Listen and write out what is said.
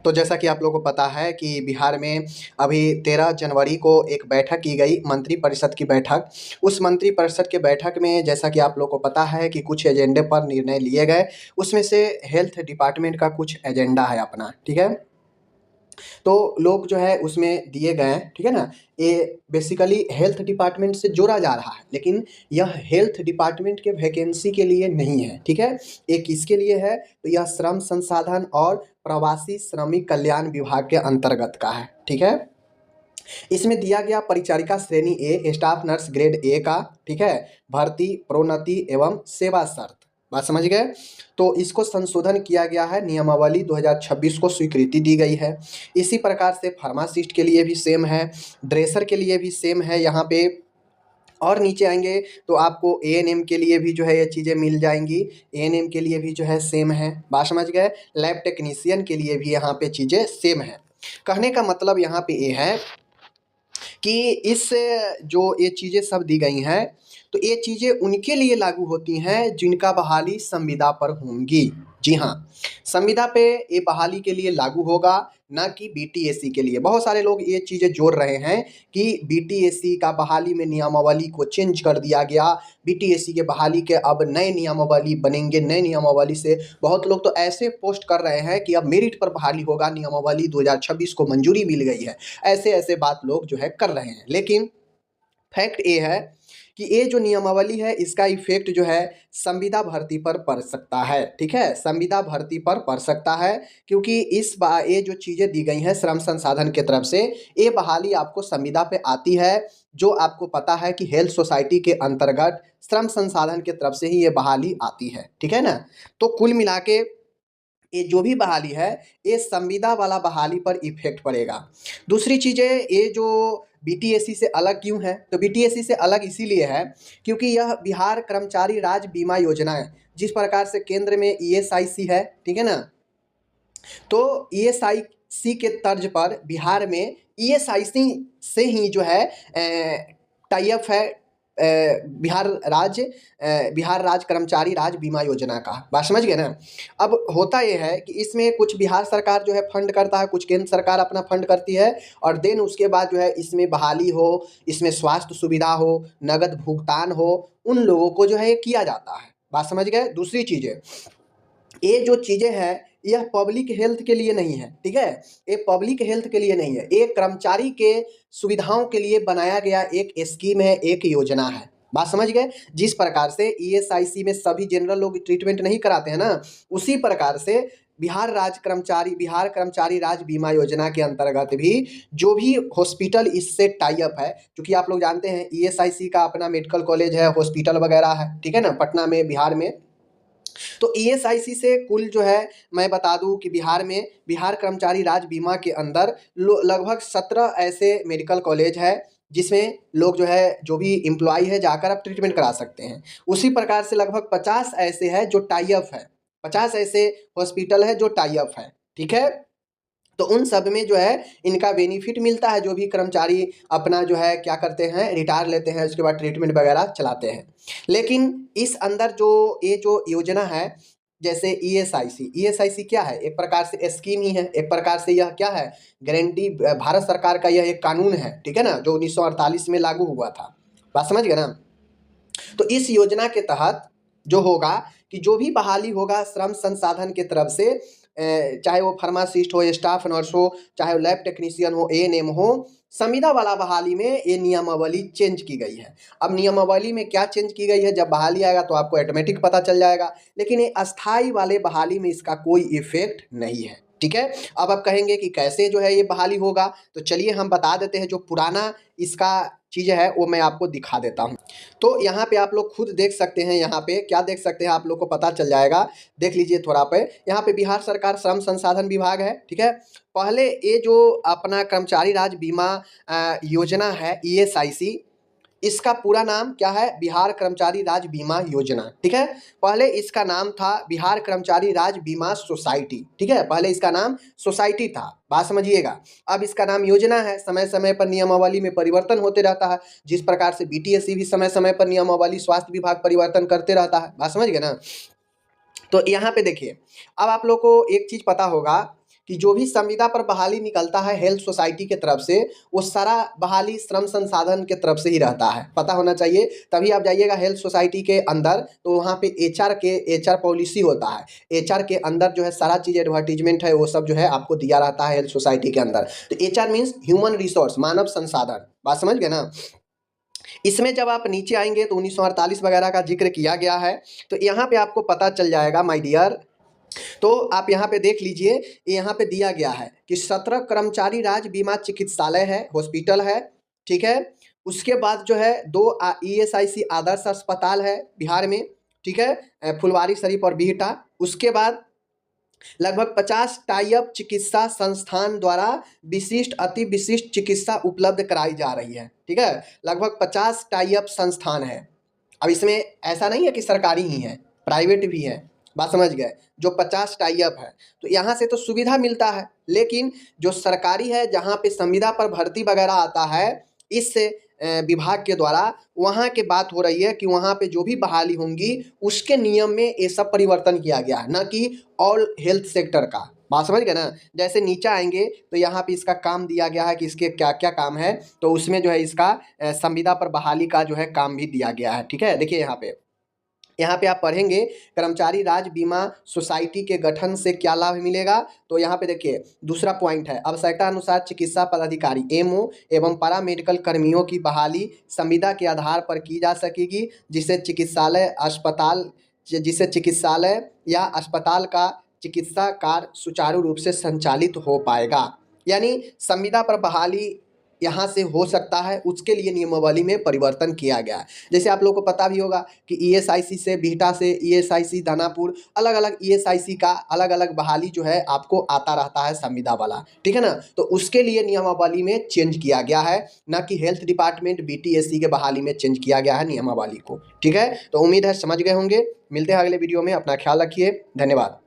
तो जैसा कि आप लोगों को पता है कि बिहार में अभी 13 जनवरी को एक बैठक की गई, मंत्रिपरिषद की बैठक। उस मंत्रिपरिषद के बैठक में जैसा कि आप लोगों को पता है कि कुछ एजेंडे पर निर्णय लिए गए, उसमें से हेल्थ डिपार्टमेंट का कुछ एजेंडा है अपना, ठीक है। तो लोग जो है उसमें दिए गए हैं, ठीक है ना। ये बेसिकली हेल्थ डिपार्टमेंट से जोड़ा जा रहा है, लेकिन यह हेल्थ डिपार्टमेंट के वैकेंसी के लिए नहीं है, ठीक है। ये किसके लिए है, तो यह श्रम संसाधन और प्रवासी श्रमिक कल्याण विभाग के अंतर्गत का है, ठीक है। इसमें दिया गया परिचारिका श्रेणी ए, स्टाफ नर्स ग्रेड ए का, ठीक है, भर्ती, प्रोन्नति एवं सेवा शर्त, बात समझ गए। तो इसको संशोधन किया गया है, नियमावली 2026 को स्वीकृति दी गई है। इसी प्रकार से फार्मासिस्ट के लिए भी सेम है, ड्रेसर के लिए भी सेम है यहाँ पे। और नीचे आएंगे तो आपको एएनएम के लिए भी जो है ये चीज़ें मिल जाएंगी, एएनएम के लिए भी जो है सेम है, बात समझ गए। लैब टेक्नीशियन के लिए भी यहाँ पे चीज़ें सेम है। कहने का मतलब यहाँ पे ये है कि इस जो ये चीज़ें सब दी गई हैं, तो ये चीज़ें उनके लिए लागू होती हैं जिनका बहाली संविदा पर होंगी। जी हाँ, संविदा पे ये बहाली के लिए लागू होगा, ना कि बीटीएससी के लिए। बहुत सारे लोग ये चीज़ें जोड़ रहे हैं कि बीटीएससी का बहाली में नियमावली को चेंज कर दिया गया, बीटीएससी के बहाली के अब नए नियमावली बनेंगे, नए नियमावली से बहुत लोग तो ऐसे पोस्ट कर रहे हैं कि अब मेरिट पर बहाली होगा, नियमावली 2026 को मंजूरी मिल गई है। ऐसे ऐसे बात लोग जो है कर रहे हैं, लेकिन फैक्ट ये है कि ये जो नियमावली है इसका इफेक्ट जो है संविदा भर्ती पर पड़ सकता है, ठीक है, संविदा भर्ती पर पड़ सकता है। क्योंकि इस बार ये जो चीज़ें दी गई हैं श्रम संसाधन के तरफ से, ये बहाली आपको संविदा पे आती है, जो आपको पता है कि हेल्थ सोसाइटी के अंतर्गत श्रम संसाधन के तरफ से ही ये बहाली आती है, ठीक है ना। तो कुल मिला के ये जो भी बहाली है ये संविदा वाला बहाली पर इफेक्ट पड़ेगा। दूसरी चीज़ें, ये जो बीटीएससी से अलग क्यों है, तो बीटीएससी से अलग इसीलिए है क्योंकि यह बिहार कर्मचारी राज्य बीमा योजना है। जिस प्रकार से केंद्र में ईएसआईसी है, ठीक है ना, तो ईएसआईसी के तर्ज पर बिहार में ईएसआईसी से ही जो है टाई अप है बिहार राज्य कर्मचारी राज्य बीमा योजना का, बात समझ गए ना। अब होता यह है कि इसमें कुछ बिहार सरकार जो है फंड करता है, कुछ केंद्र सरकार अपना फंड करती है, और देन उसके बाद जो है इसमें बहाली हो, इसमें स्वास्थ्य सुविधा हो, नगद भुगतान हो, उन लोगों को जो है ये किया जाता है, बात समझ गए। दूसरी चीज़ें, ये जो चीज़ें हैं यह पब्लिक हेल्थ के लिए नहीं है, ठीक है, ये पब्लिक हेल्थ के लिए नहीं है, ये कर्मचारी के सुविधाओं के लिए बनाया गया एक स्कीम है, एक योजना है, बात समझ गए। जिस प्रकार से ईएसआईसी में सभी जनरल लोग ट्रीटमेंट नहीं कराते हैं ना, उसी प्रकार से बिहार कर्मचारी राज्य बीमा योजना के अंतर्गत भी जो भी हॉस्पिटल इससे टाई अप है, क्योंकि आप लोग जानते हैं ईएसआईसी का अपना मेडिकल कॉलेज है, हॉस्पिटल वगैरह है, ठीक है ना, पटना में, बिहार में। तो ईएसआईसी से कुल जो है मैं बता दूं कि बिहार में बिहार कर्मचारी राज्य बीमा के अंदर लगभग 17 ऐसे मेडिकल कॉलेज है जिसमें लोग जो है जो भी एम्प्लॉय है जाकर आप ट्रीटमेंट करा सकते हैं। उसी प्रकार से लगभग 50 ऐसे है जो टाई अप है, 50 ऐसे हॉस्पिटल है जो टाई अप है, ठीक है। तो उन सब में जो है इनका बेनिफिट मिलता है, जो भी कर्मचारी अपना जो है क्या करते हैं, रिटायर लेते हैं, उसके बाद ट्रीटमेंट वगैरह चलाते हैं। लेकिन इस अंदर जो ये जो योजना है, जैसे ईएसआईसी क्या है, एक प्रकार से स्कीम ही है, एक प्रकार से यह क्या है, गारंटी, भारत सरकार का यह एक कानून है, ठीक है ना, जो 1948 में लागू हुआ था, बात समझ गए ना। तो इस योजना के तहत जो होगा कि जो भी बहाली होगा श्रम संसाधन के तरफ से, चाहे वो फार्मासिस्ट हो, स्टाफ नर्स हो, चाहे वो लैब टेक्नीशियन हो, एएनएम हो, संविदा वाला बहाली में ये नियमावली चेंज की गई है। अब नियमावली में क्या चेंज की गई है, जब बहाली आएगा तो आपको ऑटोमेटिक पता चल जाएगा, लेकिन ये अस्थाई वाले बहाली में इसका कोई इफेक्ट नहीं है, ठीक है। अब आप कहेंगे कि कैसे जो है ये बहाली होगा, तो चलिए हम बता देते हैं, जो पुराना इसका चीज़ है वो मैं आपको दिखा देता हूँ। तो यहाँ पे आप लोग खुद देख सकते हैं, यहाँ पे क्या देख सकते हैं, आप लोग को पता चल जाएगा, देख लीजिए थोड़ा पे। यहाँ पे बिहार सरकार श्रम संसाधन विभाग है, ठीक है। पहले ये जो अपना कर्मचारी राज्य बीमा योजना है ईएसआईसी, इसका पूरा नाम क्या है, बिहार कर्मचारी राज्य बीमा योजना, ठीक है। पहले इसका नाम था बिहार कर्मचारी राज्य बीमा सोसाइटी, ठीक है, पहले इसका नाम सोसाइटी था, बात समझिएगा। अब इसका नाम योजना है, समय समय पर नियमावली में परिवर्तन होते रहता है, जिस प्रकार से बीटीएससी भी समय समय पर नियमावली स्वास्थ्य विभाग परिवर्तन करते रहता है, बात समझ गए ना। तो यहाँ पे देखिए, अब आप लोग को एक चीज़ पता होगा कि जो भी संविदा पर बहाली निकलता है हेल्थ सोसाइटी के तरफ से, वो सारा बहाली श्रम संसाधन के तरफ से ही रहता है, पता होना चाहिए। तभी आप जाइएगा हेल्थ सोसाइटी के अंदर, तो वहाँ पे एचआर पॉलिसी होता है, एचआर के अंदर जो है सारा चीज़ एडवर्टीजमेंट है वो सब जो है आपको दिया रहता है हेल्थ सोसाइटी के अंदर। तो एचआर मीन्स ह्यूमन रिसोर्स, मानव संसाधन, बात समझ गए ना। इसमें जब आप नीचे आएंगे तो 1948 वगैरह का जिक्र किया गया है। तो यहाँ पे आपको पता चल जाएगा माय डियर, तो आप यहाँ पे देख लीजिए, यहाँ पे दिया गया है कि 17 कर्मचारी राज्य बीमा चिकित्सालय है, हॉस्पिटल है, ठीक है। उसके बाद जो है 2 ईएसआईसी आदर्श अस्पताल है बिहार में, ठीक है, फुलवारी शरीफ और बिहटा। उसके बाद लगभग 50 टाइप चिकित्सा संस्थान द्वारा विशिष्ट अति विशिष्ट चिकित्सा उपलब्ध कराई जा रही है, ठीक है। लगभग 50 टाइप संस्थान है। अब इसमें ऐसा नहीं है कि सरकारी ही है, प्राइवेट भी है, बात समझ गए। जो 50 टाइप है तो यहाँ से तो सुविधा मिलता है, लेकिन जो सरकारी है जहाँ पे संविदा पर भर्ती वगैरह आता है इस विभाग के द्वारा, वहाँ के बात हो रही है कि वहाँ पे जो भी बहाली होंगी उसके नियम में ये सब परिवर्तन किया गया है, ना कि ऑल हेल्थ सेक्टर का, बात समझ गए ना। जैसे नीचे आएंगे तो यहाँ पे इसका काम दिया गया है कि इसके क्या क्या काम है, तो उसमें जो है इसका संविदा पर बहाली का जो है काम भी दिया गया है, ठीक है। देखिए यहाँ पे आप पढ़ेंगे कर्मचारी राज्य बीमा सोसाइटी के गठन से क्या लाभ मिलेगा। तो यहाँ पे देखिए दूसरा पॉइंट है, आवश्यकता अनुसार चिकित्सा पदाधिकारी एमओ एवं पैरा मेडिकल कर्मियों की बहाली संविदा के आधार पर की जा सकेगी, जिससे चिकित्सालय या अस्पताल का चिकित्सा कार्य सुचारू रूप से संचालित हो पाएगा। यानी संविदा पर बहाली यहाँ से हो सकता है, उसके लिए नियमावली में परिवर्तन किया गया है। जैसे आप लोगों को पता भी होगा कि ईएसआईसी से, बिहटा से ईएसआईसी, दानापुर, अलग अलग ईएसआईसी का अलग अलग बहाली जो है आपको आता रहता है संविदा वाला, ठीक है ना। तो उसके लिए नियमावली में चेंज किया गया है, ना कि हेल्थ डिपार्टमेंट बीटीएससी के बहाली में चेंज किया गया है नियमावली को, ठीक है। तो उम्मीद है समझ गए होंगे। मिलते हैं अगले वीडियो में, अपना ख्याल रखिए, धन्यवाद।